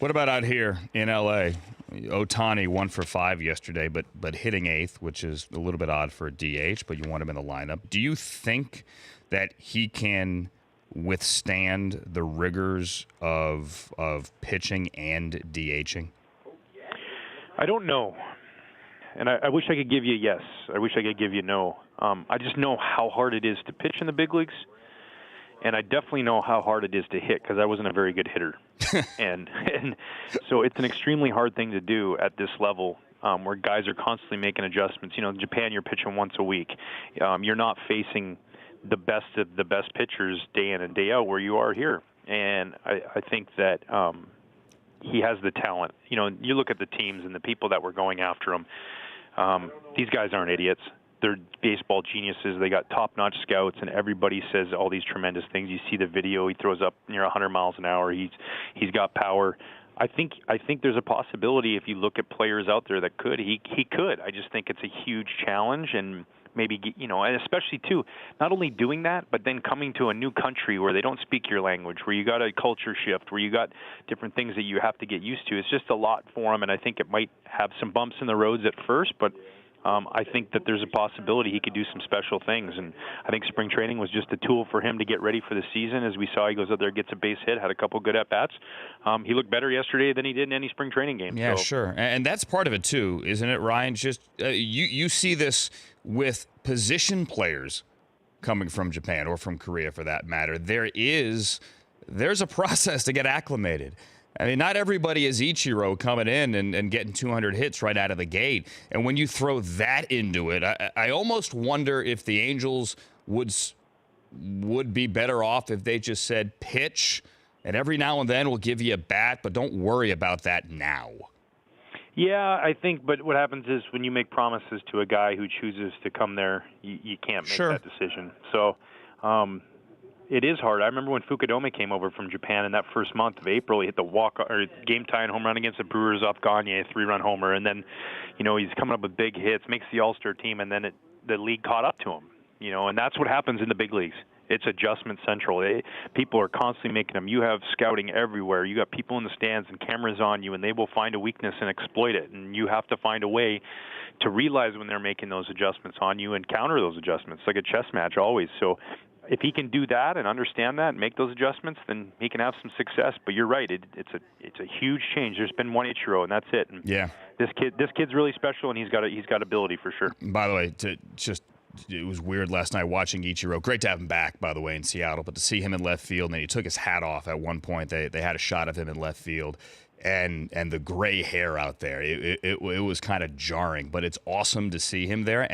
What about out here in L.A.? Ohtani 1 for 5 yesterday, but hitting eighth, which is a little bit odd for a DH, but you want him in the lineup. Do you think that he can withstand the rigors of pitching and DHing? I don't know. And I wish I could give you yes. I wish I could give you no. I just know how hard it is to pitch in the big leagues. And I definitely know how hard it is to hit because I wasn't a very good hitter. and so it's an extremely hard thing to do at this level where guys are constantly making adjustments. In Japan, you're pitching once a week. You're not facing the best of the best pitchers day in and day out where you are here. And I think that he has the talent. You look at the teams and the people that were going after him. These guys aren't idiots. They're baseball geniuses. They got top-notch scouts, and everybody says all these tremendous things. You see the video; he throws up near 100 miles an hour. He's got power. I think there's a possibility if you look at players out there that could. He could. I just think it's a huge challenge, and maybe and especially too, not only doing that, but then coming to a new country where they don't speak your language, where you got a culture shift, where you got different things that you have to get used to. It's just a lot for him, and I think it might have some bumps in the roads at first, but. I think that there's a possibility he could do some special things, and I think spring training was just a tool for him to get ready for the season. As we saw, he goes out there, gets a base hit, had a couple good at-bats. He looked better yesterday than he did in any spring training game. Yeah, sure. And that's part of it, too, isn't it, Ryan? Just you see this with position players coming from Japan or from Korea, for that matter. There's a process to get acclimated. I mean, not everybody is Ichiro coming in and getting 200 hits right out of the gate. And when you throw that into it, I almost wonder if the Angels would be better off if they just said pitch, and every now and then we'll give you a bat, but don't worry about that now. Yeah, I think, but what happens is when you make promises to a guy who chooses to come there, you can't make that decision. So, it is hard. I remember when Fukudome came over from Japan in that first month of April, he hit the game-tying home run against the Brewers off Gagne, a 3-run homer, and then, he's coming up with big hits, makes the All-Star team, and then the league caught up to him, and that's what happens in the big leagues. It's adjustment central. People are constantly making them. You have scouting everywhere. You got people in the stands and cameras on you, and they will find a weakness and exploit it, and you have to find a way to realize when they're making those adjustments on you and counter those adjustments, like a chess match always. So if he can do that and understand that and make those adjustments, then he can have some success. But you're right; it's a huge change. There's been one Ichiro, and that's it. And yeah, this kid's really special, and he's got ability for sure. By the way, it was weird last night watching Ichiro. Great to have him back, by the way, in Seattle. But to see him in left field, and he took his hat off at one point. They had a shot of him in left field, and the gray hair out there. It was kind of jarring, but it's awesome to see him there.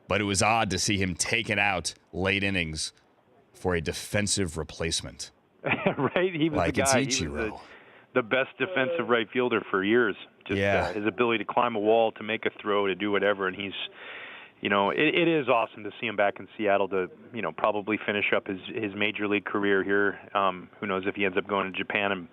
But it was odd to see him taken out late innings for a defensive replacement. Right? He was like the guy. It's Ichiro. He was the best defensive right fielder for years. Just his ability to climb a wall, to make a throw, to do whatever. And he's, it is awesome to see him back in Seattle to, probably finish up his major league career here. Who knows if he ends up going to Japan. And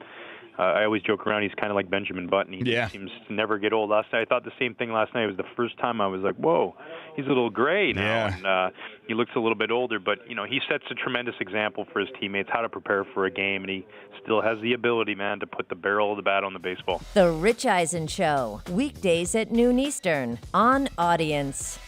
I always joke around, he's kind of like Benjamin Button. He seems to never get old. Last night, I thought the same thing last night. It was the first time I was like, whoa, he's a little gray now. Yeah. And he looks a little bit older. But, he sets a tremendous example for his teammates, how to prepare for a game. And he still has the ability, man, to put the barrel of the bat on the baseball. The Rich Eisen Show, weekdays at noon Eastern on Audience.